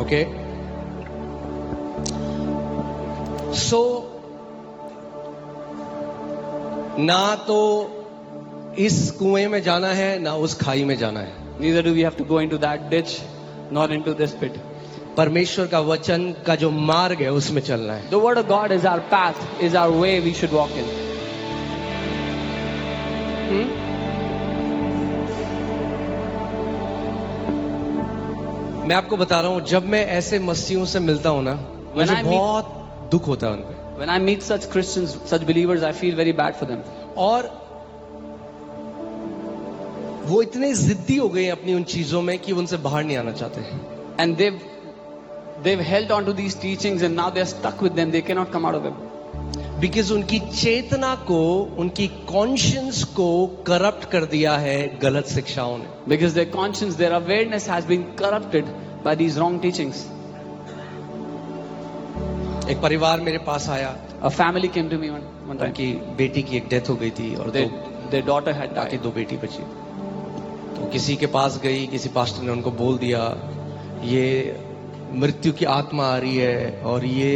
Okay so ना तो इस कुएं में जाना है ना उस खाई में जाना है. Neither do we have to go into that ditch, nor into this pit. परमेश्वर का वचन का जो मार्ग है उसमें चलना है. The word of God is our path, is our way we should walk in. मैं आपको बता रहा हूं, जब मैं ऐसे मसीहों से मिलता हूं ना, मुझे बहुत दुख होता है उन पे. When I meet such Christians, such believers, I feel very bad for them. और वो इतने जिद्दी हो गए अपनी उन चीजों में कि वो उनसे बाहर नहीं आना चाहते. And they've held on to these teachings and now they're stuck with them. They cannot come out of them. Because उनकी चेतना को, उनकी कॉन्शियंस को करप्ट कर दिया है गलत शिक्षाओं ने. Because their conscience, their awareness has been corrupted by these wrong teachings. एक परिवार मेरे पास आया. A family came to me one time. उनकी बेटी की एक डेथ हो गई थी और Their daughter had बाकी died. 2 बेटी बची. तो किसी के पास गई, किसी पास्टर ने उनको बोल दिया ये मृत्यु की आत्मा आ रही है और ये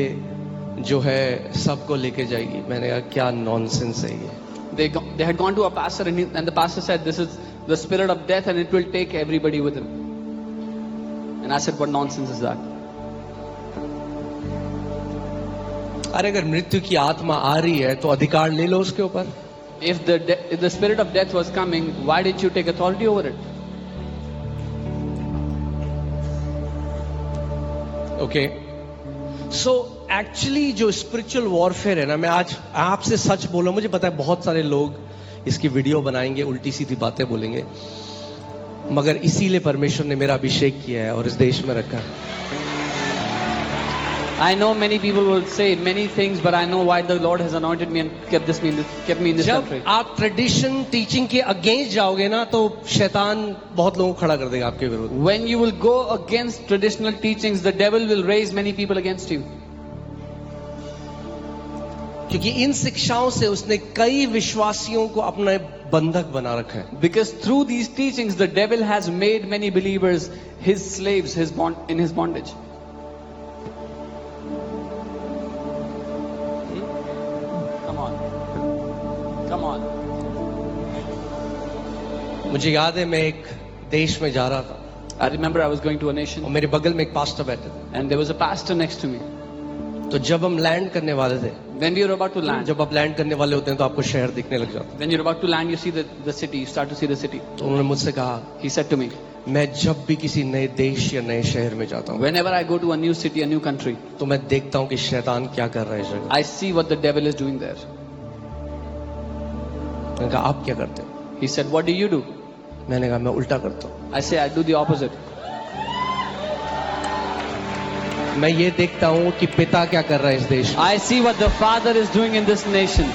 जो है सबको लेके जाएगी. मैंने कहा क्या नॉनसेंस है ये. They had gone to a pastor and the pastor said this is the spirit of death and it will take everybody with him. And I said what nonsense is that? अरे अगर मृत्यु की आत्मा आ रही है तो अधिकार ले लो उसके ऊपर. If the spirit of death was coming, why didn't you take authority over it? Okay so actually जो स्पिरिचुअल वॉरफेयर है ना, मैं आज आपसे सच बोला, मुझे पता है बहुत सारे लोग इसकी वीडियो बनाएंगे, उल्टी सीधी बातें बोलेंगे, मगर इसीलिए परमेश्वर ने मेरा अभिषेक किया है और इस देश में रखा है. I know many people will say many things, but I know why the Lord has anointed me and kept me in this जब country. आप ट्रेडिशन टीचिंग के अगेंस्ट जाओगे ना तो शैतान बहुत लोगों को खड़ा कर देगा आपके विरुद्ध. When you will go against traditional teachings, the devil will raise many people against you. क्योंकि इन शिक्षाओं से उसने कई विश्वासियों को अपना बंधक बना रखा है. Because through these teachings, the devil has made many believers his slaves, in his bondage. Come on. मुझे याद है मैं एक देश में जा रहा था I remember I was going to a nation और मेरे बगल में एक पास्टर बैठे थे. and there was a pastor next to me. तो जब हम लैंड करने वाले थे, When we were about to land, जब आप लैंड करने वाले होते हैं तो आपको शहर दिखने लग जाता है. when you're about to land, you see the city. You start to see the city. तो उन्होंने मुझसे कहा, He said to me, मैं जब भी किसी नए देश या नए शहर में जाता हूँ whenever I go to a new city, a new country, तो मैं देखता हूँ कि शैतान क्या कर रहा है इस जगह. I see what the devil is doing there. मैंने कहा आप क्या करते हो? He said, what do you do? मैंने कहा मैं उल्टा करता हूँ. I say, I do the opposite. मैं ये देखता हूँ कि पिता क्या कर रहा है इस देश में. I see what the Father is doing in this nation.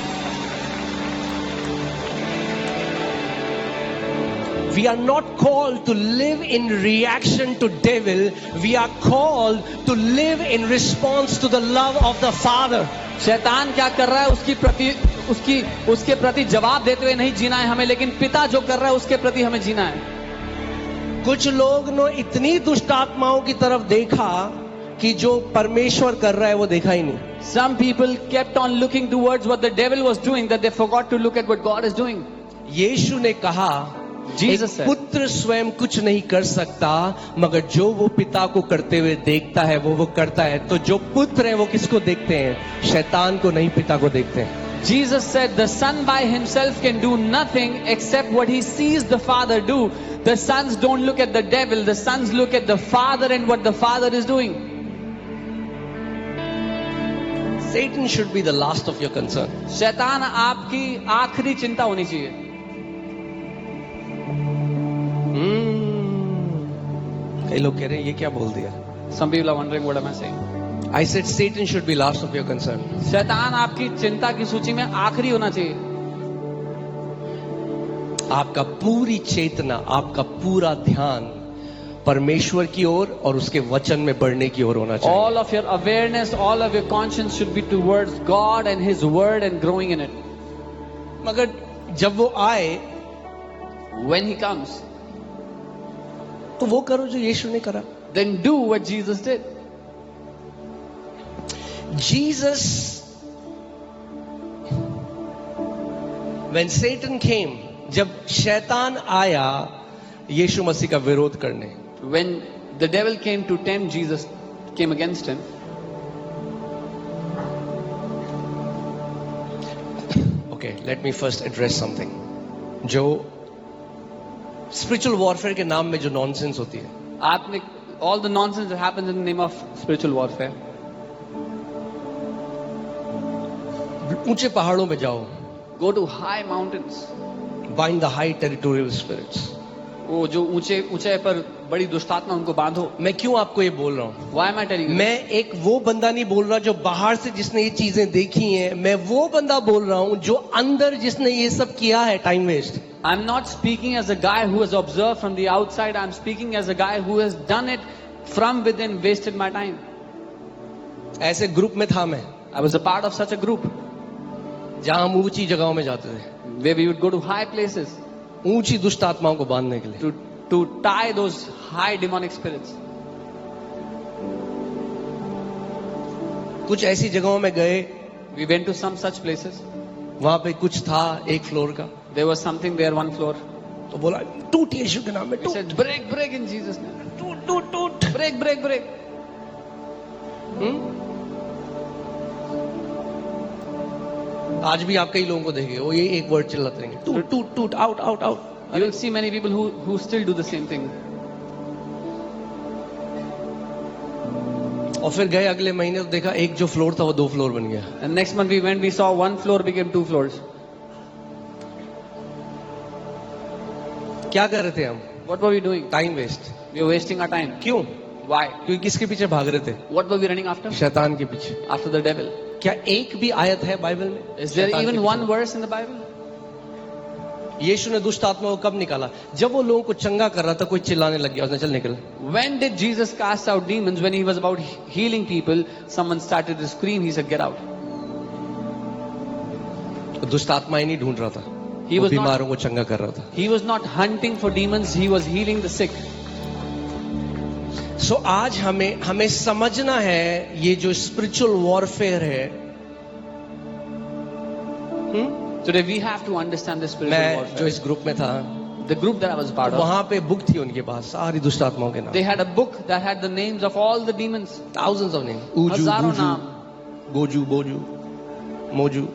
We are not called to live in reaction to devil. We are called to live in response to the love of the Father. शैतान क्या कर रहा है उसके प्रति जवाब देते हुए नहीं जीना है हमें, लेकिन पिता जो कर रहा है उसके प्रति हमें जीना है. कुछ लोग ने इतनी दुष्ट आत्माओं की तरफ देखा कि जो परमेश्वर कर रहा है वो देखा ही नहीं. Some people kept on looking towards what the devil was doing, that they forgot to look at what God is doing. यीशु ने कहा, Jesus एक said, पुत्र स्वयं कुछ नहीं कर सकता, मगर जो वो पिता को करते हुए देखता है वो करता है. तो जो पुत्र है वो किसको देखते हैं? शैतान को नहीं, पिता को देखते हैं. Jesus said, the son by himself can do nothing except what he sees the Father do. The sons don't look at the devil, the sons look at the Father and what the Father is doing. Satan should be the last of your concern. शैतान आपकी आखिरी चिंता होनी चाहिए. कई लोग कह रहे हैं ये क्या बोल दिया. Some people are wondering what am I saying. I said Satan should be last of your concern. शैतान आपकी चिंता की सूची में आखिरी होना चाहिए. आपका पूरी चेतना, आपका पूरा ध्यान परमेश्वर की ओर और उसके वचन में बढ़ने की ओर होना चाहिए. All of your awareness, all of your conscience should be towards God and His Word and growing in it. मगर जब वो आए, When He comes, तो वो करो जो यीशु ने करा. then do what Jesus did. Jesus, when Satan came, जब शैतान आया यीशु मसीह का विरोध करने, When the devil came to tempt Jesus, came against him. Okay, let me first address something. जो spiritual warfare के नाम में जो nonsense होती है, Atmic, all the nonsense that happens in the name of spiritual warfare. ऊंचे पहाड़ों पे जाओ, Go to high mountains. bind the high territorial spirits. वो जो ऊंचे पर बड़ी दुष्टात्मा उनको बांधो. मैं क्यों आपको ये बोल रहा हूं? Why am I telling you? मैं एक वो बंदा नहीं बोल रहा जो बाहर से जिसने ये चीजें देखी हैं, मैं वो बंदा बोल रहा हूं जो अंदर जिसने ये सब किया है, time waste. I'm not speaking as a guy who has observed from the outside. I'm speaking as a guy who has done it from within, wasted my time. ऐसे ग्रुप में था मैं, I was a part of such a group जहां हम ऊंची जगहों में जाते थे, where we would go to high places ऊंची दुष्ट आत्माओं को बांधने के लिए. to tie those high demonic spirits. कुछ ऐसी जगहों में गए, We went to some such places. वहां पे कुछ था एक फ्लोर का, There was something there, one floor. तो बोला टूट यीशु के नाम में, He टूट said, break, break in Jesus' name. टूट टूट टूट. Break, break, break. आज भी आप कई लोगों को देखेंगे वो ये एक वर्ड चिल्लाते रहेंगे, टूट टूट टूट, out out out. You will see many people who still do the same thing. और फिर गए अगले महीने तो देखा एक जो फ्लोर था वो 2 फ्लोर बन गया. And next month we went, we saw one floor became 2 floors. क्या कर रहे थे हम? What were we doing? Time waste. We were wasting our time. क्यों? Why? क्योंकि किसके पीछे भाग रहे थे? What were we running after? शैतान के पीछे. After the devil. क्या एक भी आयत है बाइबल में? Is there शैतान के even पीछे? one verse in the Bible? यीशु ने दुष्ट आत्मा को कब निकाला? जब वो लोगों को चंगा कर रहा था, कोई चिल्लाने लग गया, उसने चल निकल. When did Jesus cast out demons? When he was about healing people, someone started to scream. He said, get out. तो दुष्ट आत्मा ही नहीं ढूंढ रहा था, He वो was not, बीमारों को चंगा कर रहा था. he was not hunting for demons. He was healing the sick. सो आज हमें समझना है ये जो स्पिरिचुअल वॉरफेयर है. Today we have to understand the spiritual मैं जो warfare. इस ग्रुप में था, The group that I was part of, वहां पे बुक थी उनके पास सारी दुष्ट आत्माओं के नाम. they had a book that had the names of all the demons. thousands of names. ऊजू, हजारों बूजू, नाम. गोजू, बोजू, मोजू.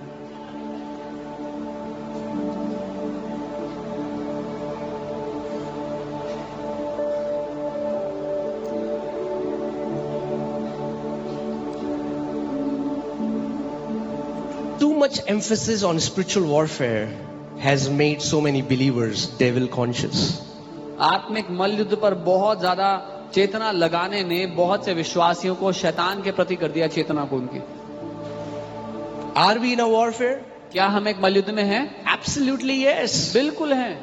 Too much emphasis on spiritual warfare has made so many believers devil conscious. आत्मिक मल्लयुद्ध पर बहुत ज्यादा चेतना लगाने ने बहुत से विश्वासियों को शैतान के प्रति कर दिया चेतना को उनकी. Are we in a warfare? क्या हम एक मल्लयुद्ध में हैं? Absolutely yes. बिल्कुल हैं.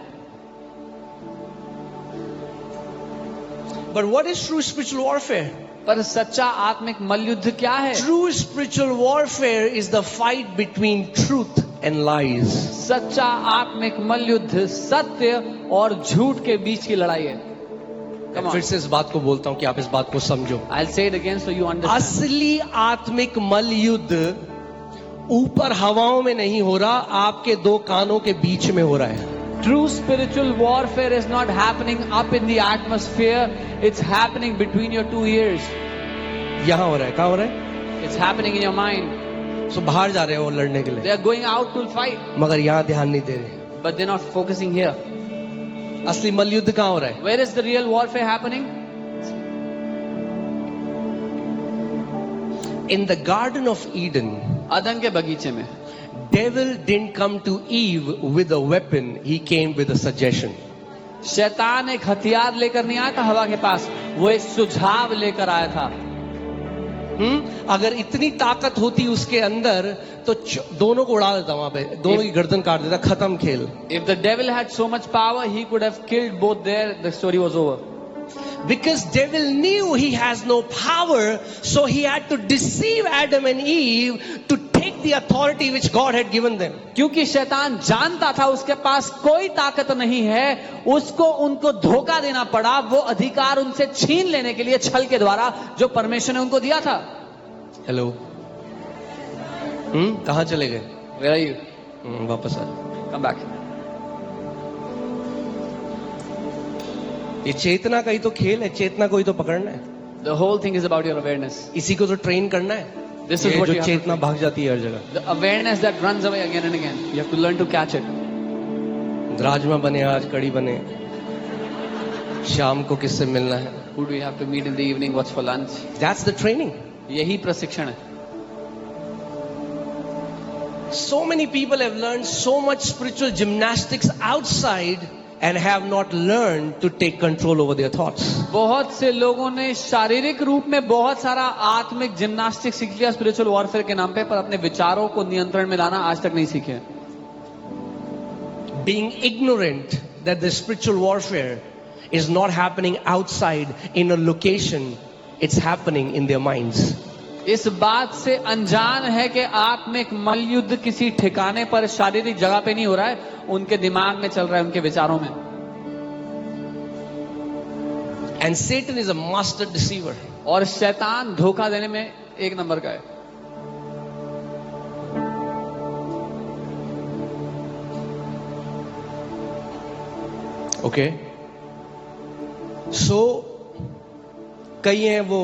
But what is true spiritual warfare? पर सच्चा आत्मिक मल्लयुद्ध क्या है? True spiritual warfare is the fight between truth and lies. सच्चा आत्मिक मल्लयुद्ध सत्य और झूठ के बीच की लड़ाई है. Come on. फिर से इस बात को बोलता हूं कि आप इस बात को समझो. I'll say it again so you understand. असली आत्मिक मल युद्ध ऊपर हवाओं में नहीं हो रहा, आपके 2 कानों के बीच में हो रहा है. True spiritual warfare is not happening up in the atmosphere. It's happening between your 2 ears. यहां हो रहा है. कहां हो रहा है? It's happening in your mind. सो बाहर जा रहे हैं वो लड़ने के They लिए, are going out to fight, मगर यहां ध्यान नहीं दे रहे. but they're not focusing here. असली मल युद्ध कहां हो रहा है? Where is the real warfare happening? In the Garden of Eden, अदन के बगीचे में. devil didn't come to Eve with a weapon, he came with a suggestion. शैतान एक हथियार लेकर नहीं आया था हवा के पास, वो एक सुझाव लेकर आया था. अगर इतनी ताकत होती उसके अंदर तो दोनों को उड़ा देता, वहां पे दोनों की गर्दन काट देता, खत्म खेल. If the devil had so much power, he could have killed both there. The story was over. Because devil knew he has no power, so he had to deceive Adam and Eve to take take the authority which God had given them. क्योंकि शैतान जानता था उसके पास कोई ताकत नहीं है, उसको उनको धोखा देना पड़ा, वो अधिकार उनसे छीन लेने के लिए छल के द्वारा जो परमेश्वर ने उनको दिया था। हेलो, कहाँ चले गए? Where are you? वापस आ। Come back. ये चेतना का ही तो खेल है, चेतना को ही तो पकड़ना है, The whole thing is about your awareness. इसी को तो ट्रेन करना है। This is ये what जो you have to Chetna train. भाग जाती है हर जगह। The awareness that runs away again and again. You have to learn to catch it. Rajma बने, आज कड़ी बने, शाम को किससे मिलना है? Who do we have to meet in the evening? What's for lunch? That's the training. यही प्रशिक्षण है। So many people have learned so much spiritual gymnastics outside and have not learned to take control over their thoughts. बहुत से लोगों ने शारीरिक रूप में बहुत सारा आत्मिक जिम्नास्टिक सीख लिया स्पिरिचुअल वॉरफेयर के नाम पे, पर अपने विचारों को नियंत्रण में लाना आज तक नहीं सीखे। Being ignorant that the spiritual warfare is not happening outside in a location, it's happening in their minds. इस बात से अनजान है कि आत्मिक मल्लयुद्ध किसी ठिकाने पर शारीरिक जगह पे नहीं हो रहा है, उनके दिमाग में चल रहा है, उनके विचारों में। And Satan is a master deceiver. और शैतान धोखा देने में एक नंबर का है। Okay? So, कई हैं वो,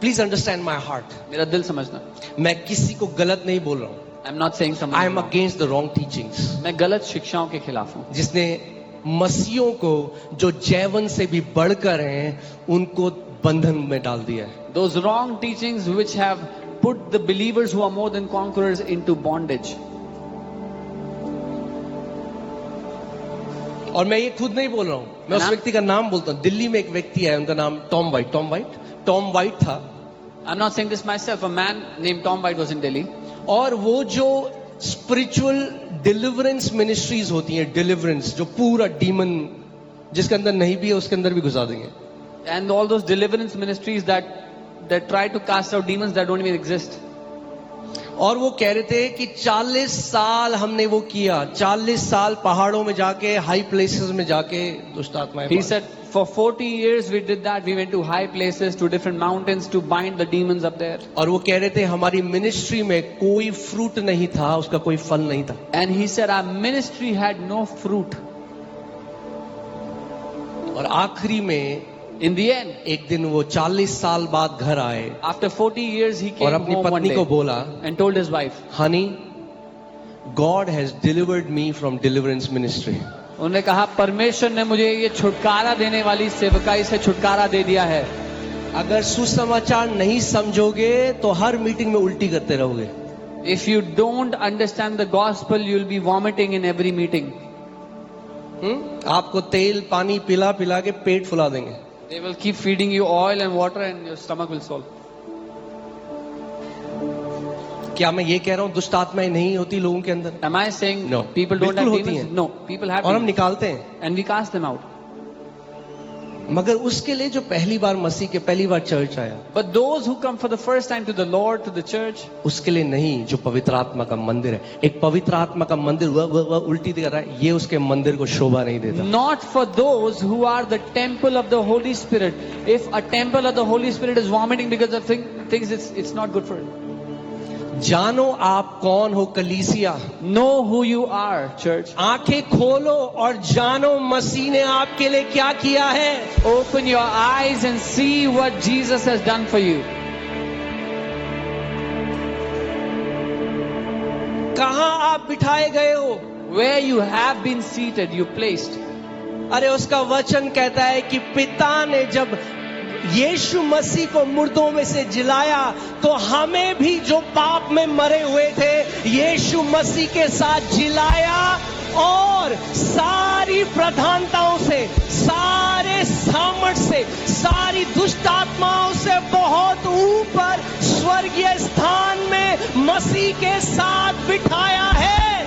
प्लीज अंडरस्टैंड माई हार्ट। मेरा दिल समझना, मैं किसी को गलत नहीं बोल रहा हूं। I am not saying something, I am against the wrong teachings. मैं गलत शिक्षाओं के खिलाफ हूं। जिसने मसीहों को जो जैवन से भी बढ़कर हैं उनको बंधन में डाल दिया है। Those wrong teachings which have put the believers who are more than conquerors into bondage. और मैं ये खुद नहीं बोल रहा हूं, मैं उस व्यक्ति का नाम बोलता हूं। दिल्ली में एक व्यक्ति है, उनका नाम टॉम वाइट था। I'm not saying this myself. A man named Tom White was in Delhi. और वो जो स्पिरिचुअल डिलीवरेंस मिनिस्ट्रीज होती हैं, डिलीवरेंस, जो पूरा डीमन जिसके अंदर नहीं भी है उसके अंदर भी घुसा देंगे। And all those deliverance ministries that try to cast out demons that don't even exist. और वो कह रहे थे कि 40 साल हमने वो किया, 40 साल पहाड़ों में जाके, हाई प्लेसेस में जाके दुष्ट आत्माएं। He said, for 40 years we did that. We went to high places, to different mountains to bind the demons up there. और वो कह रहे थे हमारी मिनिस्ट्री में कोई फ्रूट नहीं था, उसका कोई फल नहीं था। And he said our ministry had no fruit. और आखिरी में In the end, एक दिन वो 40 साल बाद घर आए after 40 years he और came अपनी home one पत्नी day को बोला, and told his wife, Honey, God has delivered me from deliverance ministry. उन्होंने कहा परमेश्वर ने मुझे ये छुटकारा देने वाली सेवकाई से छुटकारा दे दिया है। अगर सुसमाचार नहीं समझोगे तो हर मीटिंग में उल्टी करते रहोगे। If you don't understand the gospel, you'll be vomiting in every meeting. आपको तेल पानी पिला पिला के पेट फुला देंगे। They will keep feeding you oil and water and your stomach will swell. क्या मैं ये कह रहा हूँ दुष्ट आत्माएं नहीं होती लोगों के अंदर? Am I saying No. people don't have बिल्कुल होती demons? हैं। No, people have और हम demons. निकालते हैं, And we cast them out. मगर उसके लिए जो पहली बार मसीह के पहली बार चर्च आया, But those who come for the first time to the Lord, to the church, उसके लिए नहीं, जो पवित्र आत्मा का मंदिर है। एक पवित्र आत्मा का मंदिर वह उल्टी कर रहा है, ये उसके मंदिर को शोभा नहीं देता। not for those who are the temple of the Holy Spirit. If a temple of the Holy Spirit is vomiting because of things, it's not good for it. जानो आप कौन हो कलीसिया। Know who you are, church. आंखें खोलो और जानो मसीह ने आपके लिए क्या किया है। Open your eyes and see what Jesus has done for you. कहां आप बिठाए गए हो? Where you have been seated, you placed. अरे उसका वचन कहता है कि पिता ने जब यीशु मसीह को मुर्दों में से जिलाया तो हमें भी जो पाप में मरे हुए थे यीशु मसीह के साथ जिलाया और सारी प्रधानताओं से, सारे सामर्थ से, सारी दुष्ट आत्माओं से बहुत ऊपर स्वर्गीय स्थान में मसीह के साथ बिठाया है।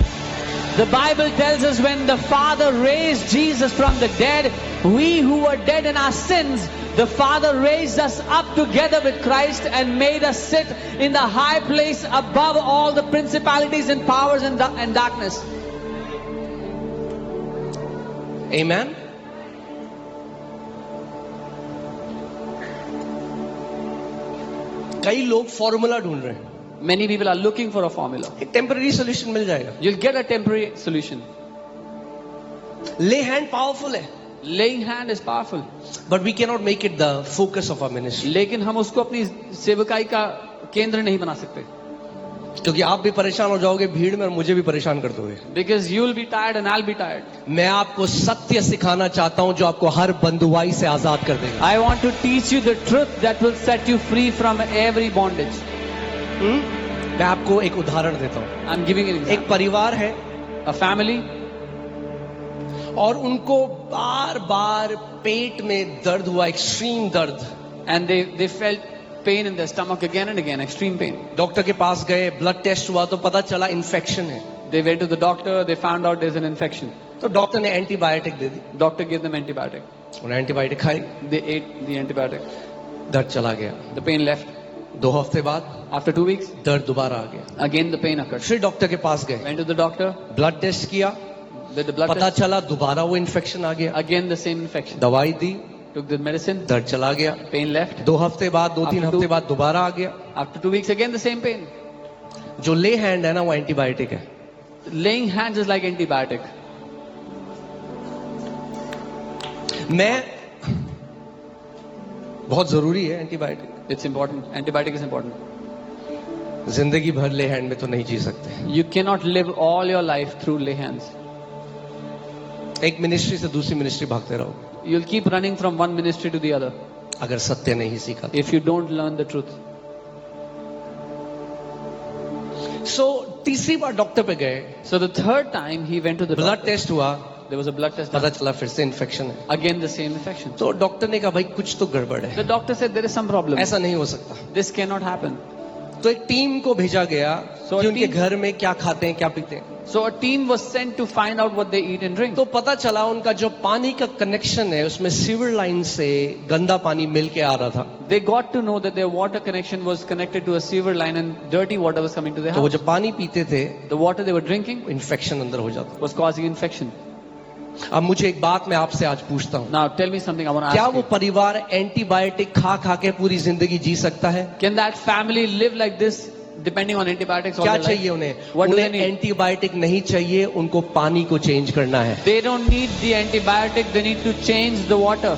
The Bible tells us when the Father raised Jesus from the dead, we who were dead in our sins The Father raised us up together with Christ and made us sit in the high place above all the principalities and powers and darkness. Amen. कई लोग formula ढूंढ रहे हैं. Many people are looking for a formula. एक temporary solution मिल जाएगा. You'll get a temporary solution. ले hand powerful है. Laying hand is powerful. But we cannot make it the focus of our ministry. लेकिन हम उसको अपनी सेवकाई का केंद्र नहीं बना सकते. क्योंकि आप भी परेशान हो जाओगे भीड़ में और मुझे भी परेशान कर दोगे. Because you will be tired and I'll be tired. मैं आपको सत्य सिखाना चाहता हूं जो आपको हर बंधुआई से आजाद कर देगा. I want to teach you the truth that will set you free from every bondage. मैं आपको एक उदाहरण देता हूं. I'm giving you an example. एक परिवार है, A family, और उनको बार बार पेट में दर्द हुआ, एक्सट्रीम दर्द. and they felt pain in their stomach again and again, extreme pain. Doctor के पास गए, ब्लड टेस्ट हुआ तो पता चला इन्फेक्शन है. They went to the doctor, they found out there's an infection. तो डॉक्टर ने एंटीबायोटिक दे दी. Doctor gave them antibiotic. उन्होंने एंटीबायोटिक खाई, They ate the antibiotic. दर्द चला गया. The pain left. 2 हफ्ते बाद After 2 weeks, दर्द दोबारा आ गया. again the pain occurred. फिर डॉक्टर के पास गए, Went to the doctor, blood test किया, did the blood पता test. चला दोबारा वो इन्फेक्शन आ गया. Again the same infection. दवाई दी, Took the medicine, दर्द चला गया. pain left. 2 हफ्ते बाद, 2-3 After हफ्ते 2 बाद दोबारा आ गया. After 2 weeks, again the same pain. जो ले हैंड है ना वो एंटीबायोटिक है. Laying hands is like antibiotic. मैं बहुत जरूरी है antibiotic. It's important. Antibiotic is important. जिंदगी भर ले हैंड में तो नहीं जी सकते. You cannot live all your life through lay hands. एक मिनिस्ट्री से दूसरी मिनिस्ट्री भागते रहो You'll keep running from one ministry to the other अगर सत्य नहीं सीखा. if you don't learn the truth. सो तीसरी बार डॉक्टर पे गए, So the third time he went to the blood doctor. Test हुआ, There was a blood test पता done. चला फिर से इन्फेक्शन है. Again the same infection. तो डॉक्टर ने कहा भाई कुछ तो गड़बड़ है, The doctor said there is some problem. ऐसा नहीं हो सकता. This cannot happen. तो एक टीम को भेजा गया So कि a उनके team- घर में क्या खाते हैं क्या पीते हैं. So a team was sent to find out what they eat and drink. तो पता चला उनका जो पानी का कनेक्शन है उसमें सीवर लाइन से गंदा पानी मिल के आ रहा था. They got to know that their water connection was connected to a sewer line and dirty water was coming to their तो वो house. जब पानी पीते थे The water they were drinking infection अंदर हो जाता. was causing infection. अब मुझे एक बात मैं आपसे आज पूछता हूँ, Now tell me something I want to क्या ask वो you. परिवार एंटीबायोटिक खा खा के पूरी जिंदगी जी सकता है? Can that family live like this depending on antibiotics all क्या their life? चाहिए उन्हें? What do they उन्हें need? एंटीबायोटिक नहीं चाहिए, उनको पानी को चेंज करना है. They don't need the antibiotic, they need to change the water.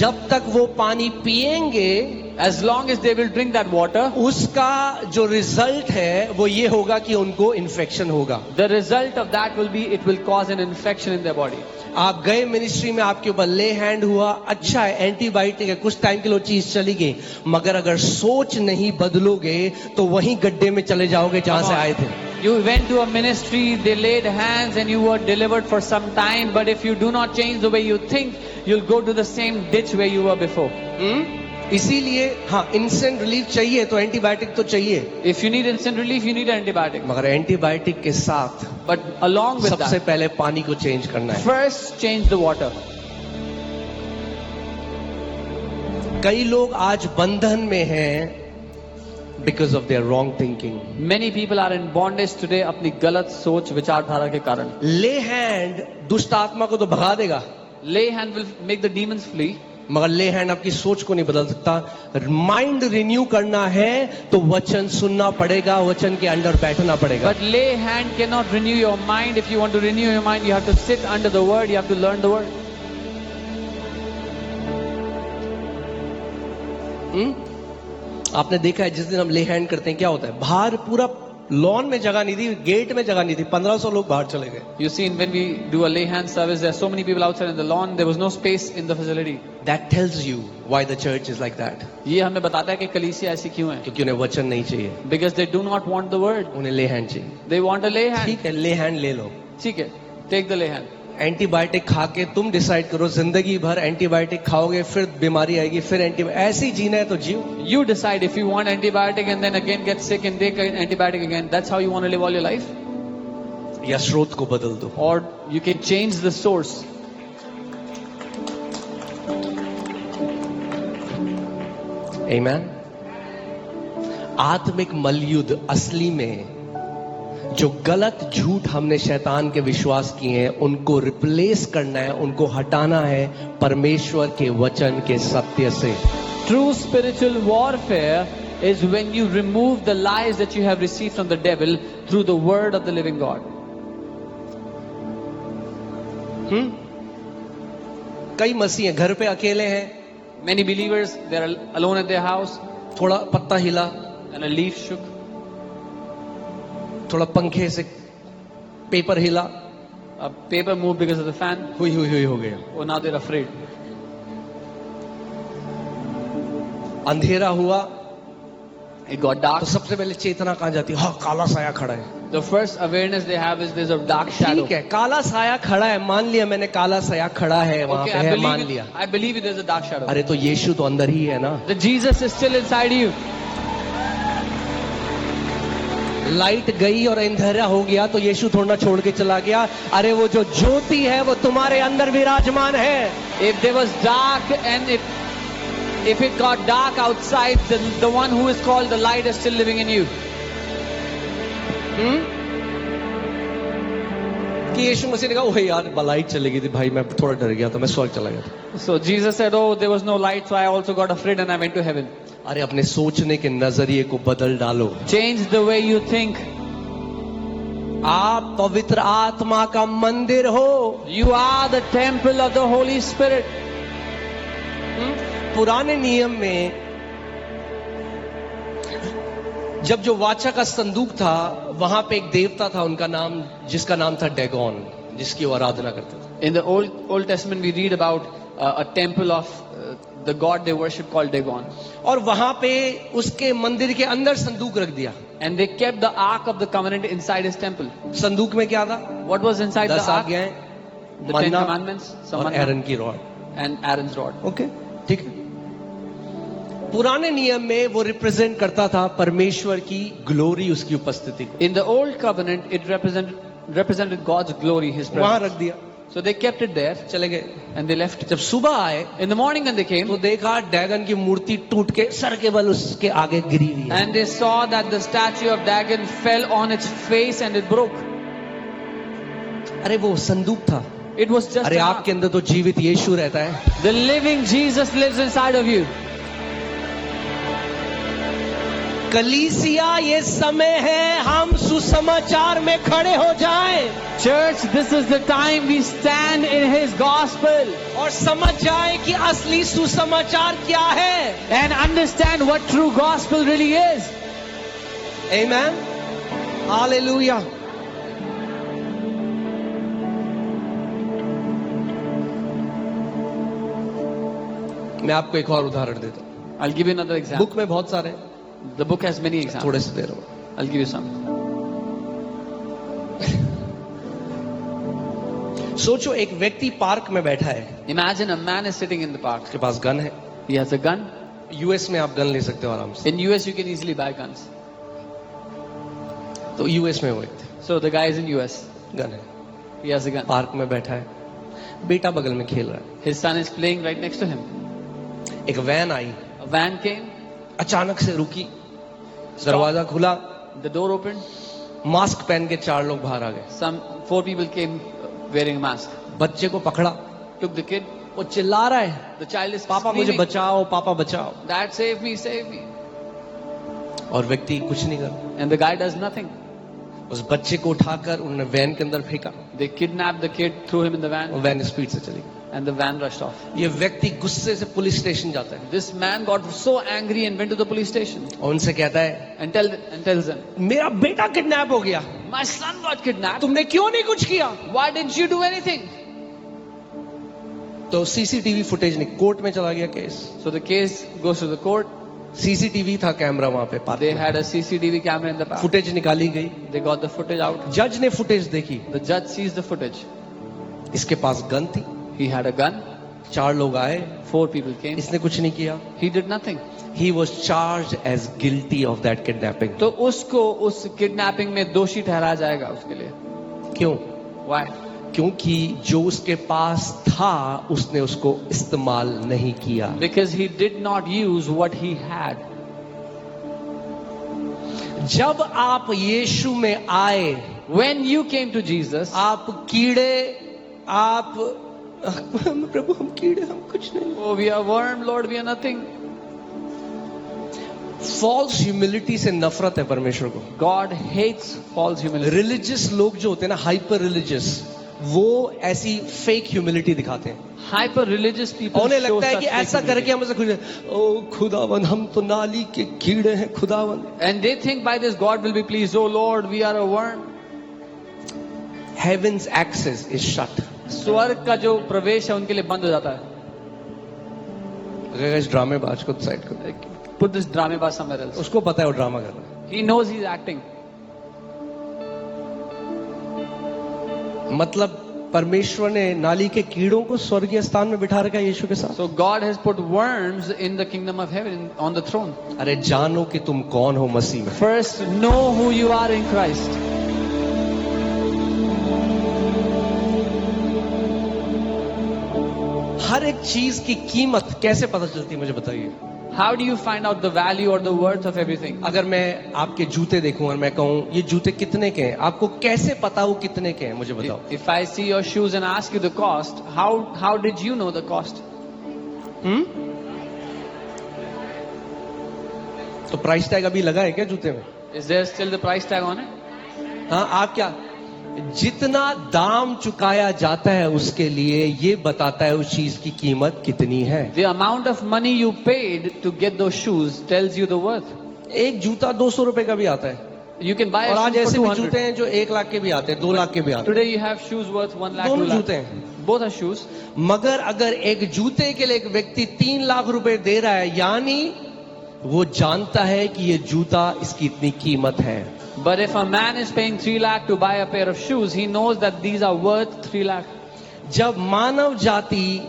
जब तक वो पानी पिएंगे As long as they will drink that water, उसका जो रिजल्ट है वो ये होगा कि उनको इन्फेक्शन होगा. the result of that will be it will cause an infection in their body. आप गए मिनिस्ट्री में, आपके ऊपर ले हैंड हुआ, अच्छा है एंटीबायोटिक है, कुछ टाइम के लिए वो चीज चली गई, मगर अगर सोच नहीं बदलोगे तो वहीं गड्ढे में चले जाओगे जहां से आए थे. You went to a ministry, they laid hands and you were delivered for some time, but if you do not change the way you think, you'll go to the same ditch where you were before. इसीलिए हाँ, instant relief चाहिए तो antibiotic तो चाहिए, If you need instant relief, you need an antibiotic. मगर antibiotic के साथ But along with सबसे that, पहले पानी को चेंज करना है. first change the water. कई लोग आज बंधन में हैं because of their wrong thinking. Many people are in bondage today अपनी गलत सोच विचारधारा के कारण. ले हैंड दुष्ट आत्मा को तो भगा देगा, Lay hand will make the demons flee. मगर ले हैंड आपकी सोच को नहीं बदल सकता. माइंड रिन्यू करना है तो वचन सुनना पड़ेगा, वचन के अंडर बैठना पड़ेगा. But lay hand cannot renew your mind. If you want to renew your mind, you have to sit under the word, you have to learn the word. आपने देखा है जिस दिन हम ले हैंड करते हैं क्या होता है, बाहर पूरा लॉन में जगह नहीं थी, गेट में जगह नहीं थी, 1500 लोग बाहर चले गए. You see, when we do a lay hand service, there are so many people outside in the lawn, there was no space in the facility. That tells you why the church is like that. ये हमें बताता है कि कलीसिया ऐसी क्यों है. क्योंकि उन्हें वचन नहीं चाहिए, Because they do not want the word. उन्हें ले हैंड चाहिए. They want a lay hand. ठीक है, ले हैंड ले लो. ठीक है, take the lay hand. Antibiotic खा के तुम डिसाइड करो, जिंदगी भर एंटीबायोटिक खाओगे, फिर बीमारी आएगी, फिर ऐसे ही जीना है तो जियो. You decide if you want antibiotic and then again get sick and take an antibiotic again. That's how you want to live all your life? या स्रोत को बदल दो. Or you can change the source. आमेन। आत्मिक मलयुद्ध असली में जो गलत झूठ हमने शैतान के विश्वास किए हैं उनको रिप्लेस करना है, उनको हटाना है परमेश्वर के वचन के सत्य से। True spiritual warfare is when you remove the lies that you have received from the devil through the word of the living God. कई मसीह हैं, घर पे अकेले हैं, Many believers, they are alone at their house, थोड़ा पत्ता हिला, and a leaf shook, थोड़ा पंखे से पेपर हिला, a paper moved because of the fan. हुई हो गया। Oh, now they're afraid. अंधेरा हुआ It got dark. तो सबसे पहले चेतना कहां जाती है? हाँ, काला साया खड़ा है। The first awareness they have is there's a dark shadow. ठीक है, काला साया खड़ा है, मान लिया मैंने, काला साया खड़ा है वहां Okay, पे है, मान लिया। I believe it, there's a dark shadow. अरे तो यीशु तो अंदर ही है ना। The Jesus is still inside you. Light गई और अंधेरा हो गया तो यीशु थोड़ा ना छोड़ के चला गया। अरे वो जो ज्योति है वो तुम्हारे अंदर विराजमान है। If there was dark and if it got dark outside, then the one who is called the light is still living in you. कि यीशु मसीह ने कहा ओह यार लाइट चली गई थी भाई, मैं थोड़ा डर गया था, मैं स्वर्ग चला गया था। So Jesus said, "Oh, there was no light, so I also got afraid and I went to heaven." अरे अपने सोचने के नजरिए को बदल डालो। Change the way you think. आप पवित्र आत्मा का मंदिर हो। You are the temple of the Holy Spirit. पुराने नियम में जब जो वाचा का संदूक था वहां पे एक देवता था, उनका नाम, जिसका नाम था डेगोन, जिसकी वो आराधना करते थे। In the Old Testament, we read about a temple of the god they worship called Dagon. और वहां पे उसके मंदिर के अंदर संदूक रख दिया। And they kept the Ark of the Covenant inside his temple. संदूक में क्या था? What was inside the 10 Ark? आज्ञाएं, The Ten Manna Commandments, some और manna, एरन की rod. and Aaron's rod. Okay, ठीक है। पुराने नियम में वो रिप्रेजेंट करता था परमेश्वर की ग्लोरी, उसकी उपस्थिति को। In the Old Covenant, it represented God's glory, His वहां presence. रख दिया, So they kept it there चले गए। and they left. जब सुबह आए In the morning when they came, तो देखा डैगन की मूर्ति टूट के सर के बल उसके आगे गिरी हुई है। and they saw that the statue of Dagon fell on its face and it broke. अरे वो संदूक था। It was just अरे an ark. आपके अंदर तो जीवित यीशु रहता है। The living Jesus lives inside of you. कलीसिया, ये समय है हम सुसमाचार में खड़े हो जाएं Church, this is the time we stand in His gospel और समझ जाएं कि असली सुसमाचार क्या है। and understand what true gospel really is. Amen, hallelujah. मैं आपको एक और उदाहरण देता हूँ। I'll give you another example. Book में बहुत सारे हैं, The book has many examples. थोड़े से दे रहा हूँ। I'll give you some. सोचो एक व्यक्ति पार्क में बैठा है, Imagine a man is sitting in the park. उसके पास गन है। He has a gun. US में आप गन ले सकते हो आराम से, In US, you can easily buy guns. तो यूएस में वो एक So the guy is in US. Gun है, He has a gun. Park में बैठा है, बेटा बगल में खेल रहा है। His son is playing right next to him. एक when I, A van came. अचानक से रुकी, दरवाजा खुला, The door opened. मास्क पहन के 4 लोग बाहर आ गए। 4 people came wearing a mask. बच्चे को पकड़ा, Took the kid. वो चिल्ला रहा है, The child is पापा मुझे screaming, बचाओ, पापा बचाओ। Dad, save me, save me. और व्यक्ति कुछ नहीं कर, And the guy does nothing. उस बच्चे को उठाकर उन्होंने वैन के अंदर फेंका, They kidnapped the kid, threw him in the वो van, वैन स्पीड से चली गई। and the van rushed off. ये व्यक्ति गुस्से से पुलिस स्टेशन जाता है This man got so angry and went to the police station और उनसे कहता है and tells them, मेरा बेटा किडनैप हो गया, "My son got kidnapped. तुमने क्यों नहीं कुछ किया? Why didn't you do anything?" तो सीसीटीवी फुटेज नहीं, कोर्ट में चला गया case. So the case goes to the court. CCTV था कैमरा वहां पे पार्क They में। had a CCTV camera in the park. Footage निकाली गई, They got the footage out. जज ने फुटेज देखी, The judge sees the footage. इसके पास गन थी, He had a gun. 4 लोग आए, 4 people came. इसने कुछ नहीं किया। He did nothing. He was charged as guilty of that kidnapping. तो उसको उस किडनैपिंग में दोषी ठहराया जाएगा उसके लिए. क्यों? Why? क्योंकि जो उसके पास था उसने उसको इस्तेमाल नहीं किया. Because he did not use what he had. जब आप यीशु में आए, When you came to Jesus, आप कीड़े, आप प्रभु हम कीड़े, हम कुछ नहीं. oh, we are worm, Lord, we are nothing. False humility से नफरत है परमेश्वर को. God hates false humility. Religious लोग जो होते हैं ना, हाइपर रिलीजियस, वो ऐसी फेक ह्यूमिलिटी दिखाते हैं. Hyper religious people उन्हें show लगता है such कि fake ऐसा humility. करके हम ऐसे खुश, ओ खुदावन हम तो नाली के कीड़े हैं खुदावन. And they think by this God will be pleased. Oh Lord, we are a worm. Heaven's access is shut. स्वर्ग का जो प्रवेश है उनके लिए बंद हो जाता है. अगर इस ड्रामे बाज को साइड को, Put this dramebaz somewhere else. उसको पता है वो ड्रामा कर रहा है. He knows he's acting. मतलब परमेश्वर ने नाली के कीड़ों को स्वर्गीय स्थान में बिठा रखा है यीशु के साथ. So God has put worms in the kingdom of heaven on the throne. अरे जानो कि तुम कौन हो मसीह में. First, know who you are in Christ. हर एक चीज की कीमत कैसे पता चलती है मुझे बताइए. How do you find out the value or the worth of everything? अगर मैं आपके जूते देखूं और मैं कहूं ये जूते कितने के हैं, आपको कैसे पता वो कितने के हैं मुझे बताओ. If I see your shoes and ask you the cost, how did you know the cost? तो प्राइस टैग अभी लगा है क्या जूते में? Is there still the price tag on it? हाँ, आप क्या, जितना दाम चुकाया जाता है उसके लिए ये बताता है उस चीज की कीमत कितनी है. The amount of money you paid to get those shoes tells you the worth. एक जूता 200 रुपए का भी आता है. You can buy और a आज shoe ऐसे for भी जूते 200. हैं जो 1 लाख के भी आते हैं, 2 लाख के भी आते हैं. Today you have shoes worth 1 lakh, 2 दोनों lakh. जूते हैं. Both are shoes. मगर अगर एक जूते के लिए एक व्यक्ति 3 लाख रुपए दे रहा है, यानी वो जानता है कि ये जूता इसकी इतनी कीमत है. But if a man is paying 3 lakh to buy a pair of shoes, he knows that these are worth 3 lakh. जब मानव जाति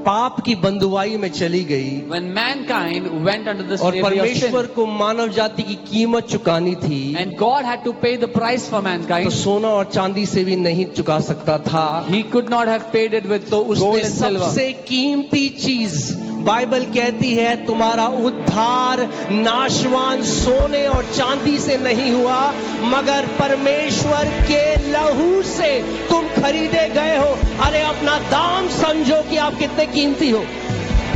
पाप की बंधुआई में चली गई When mankind went under the और slavery of परमेश्वर sin, को मानव जाति की कीमत चुकानी थी, and God had to pay the price for तो mankind, सोना और चांदी से भी नहीं चुका सकता था. he could not have paid it with तो gold उसने and silver. सबसे कीमती चीज, बाइबल कहती है तुम्हारा उद्धार नाशवान सोने और चांदी से नहीं हुआ, मगर परमेश्वर के लहू से तुम खरीदे गए हो. अरे अपना दाम समझो कि आप कितने कीमती हो.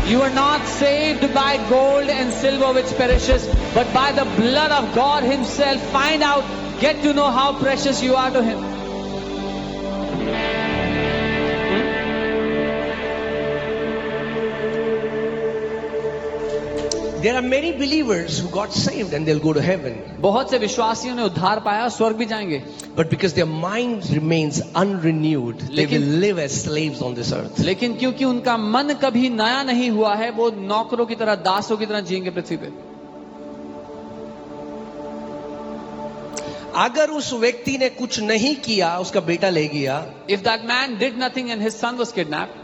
You are not saved by gold and silver which perishes, but by the blood of God himself. Find out, get to know how precious you are to him. There are many believers who got saved and they'll go to heaven. बहुत से विश्वासियों ने उद्धार पाया, स्वर्ग भी जाएंगे. But because their mind remains unrenewed, they will live as slaves on this earth. लेकिन क्योंकि उनका मन कभी नया नहीं हुआ है, वो नौकरों की तरह, दासों की तरह जिएंगे पृथ्वी पे. अगर उस व्यक्ति ने कुछ नहीं किया, उसका बेटा ले गया, If that man did nothing and his son was kidnapped,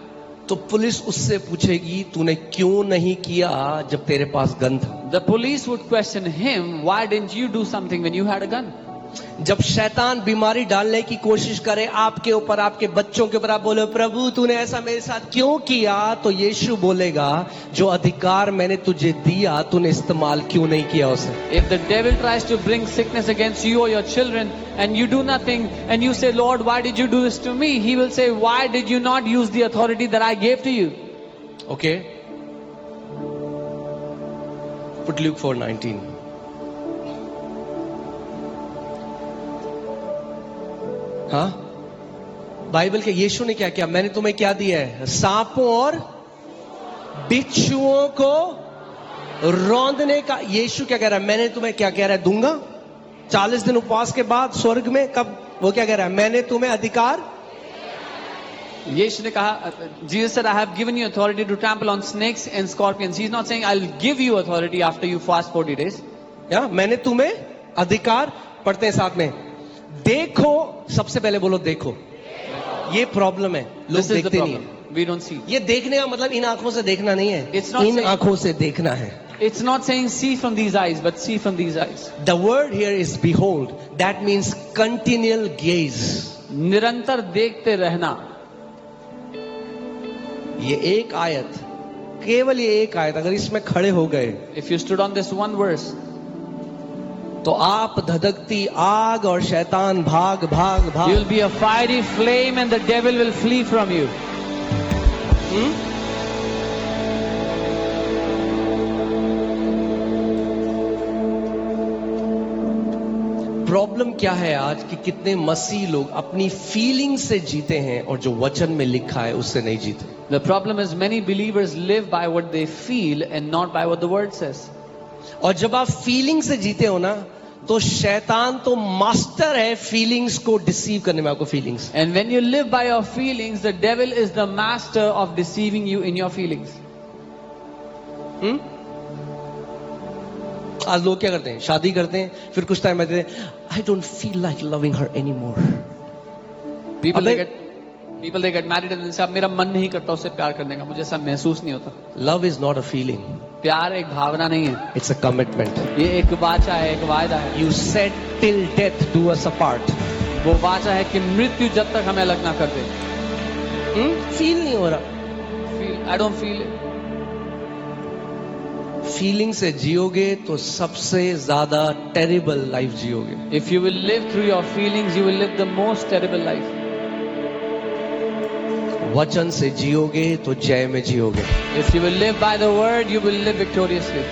तो पुलिस उससे पूछेगी तूने क्यों नहीं किया जब तेरे पास गन था. the police would question him, why didn't you do something when you had a gun? जब शैतान बीमारी डालने की कोशिश करे आपके ऊपर, आपके बच्चों के ऊपर, आप बोले प्रभु तूने ऐसा मेरे साथ क्यों किया, तो यीशु बोलेगा जो अधिकार मैंने तुझे दिया तूने इस्तेमाल क्यों नहीं किया उसे. If the devil tries to bring sickness against you or your children and you do nothing and you say, Lord, why did you do this to me? He will say, why did you not use the authority that I gave to you? Okay? Put Luke 4:19. हाँ, Bible के यीशु ने क्या किया, मैंने तुम्हें क्या दिया है, सांपों और बिच्छुओं को रौंदने का. यीशु क्या कह रहा है, मैंने तुम्हें क्या कह रहा है, दूंगा. 40 दिन उपवास के बाद स्वर्ग में कब वो क्या कह रहा है, मैंने तुम्हें अधिकार. यीशु ने कहा, Jesus said, I have given you authority to trample on snakes and scorpions. He's not saying, I'll give you authority after you fast 40 days. या मैंने तुम्हें अधिकार. पढ़ते हैं साथ में, देखो, सबसे पहले बोलो देखो. ये प्रॉब्लम है, लोग This is the देखते नहीं problem. है. We don't see. ये देखने का मतलब इन आंखों से देखना नहीं है, It's not इन saying- आंखों से देखना है. It's not saying see from these eyes, but see from these eyes. The word here is behold. That means continual gaze. निरंतर देखते रहना। ये एक आयत, केवल ये एक आयत, अगर इसमें खड़े हो गए If you stood on this one verse, तो आप धधकती आग और शैतान भाग भाग you भाग। will be a fiery flame and the devil will flee from you. Problem क्या है आज कि कितने मसीह लोग अपनी फीलिंग से जीते हैं और जो वचन में लिखा है उससे नहीं जीते। The problem is many believers live by what they feel and not by what the word says. और जब आप फीलिंग से जीते हो ना, तो शैतान तो मास्टर है फीलिंग्स को डिसीव करने में, आपको feelings. And when you live by your feelings, the devil is the master of deceiving you in your feelings. आज लोग क्या करते हैं, शादी करते हैं, फिर कुछ टाइम बाद I don't feel like loving her any more. People they get married and they say, अब मेरा मन नहीं करता उससे प्यार करने का, मुझे ऐसा महसूस नहीं होता। Love is not a feeling, प्यार एक भावना नहीं है, इट्स अ कमिटमेंट। ये एक वाचा है, एक वायदा है। You said till death do us apart. वो वाचा है कि मृत्यु जब तक हमें अलग ना कर दे। फील नहीं हो रहा, I don't feel it. Feeling से जियोगे तो सबसे ज्यादा टेरिबल लाइफ जियोगे। If you will live through your feelings, you will live the most terrible life. वचन से जियोगे तो जय में जियोगे। If you will live by the word, you will live victoriously.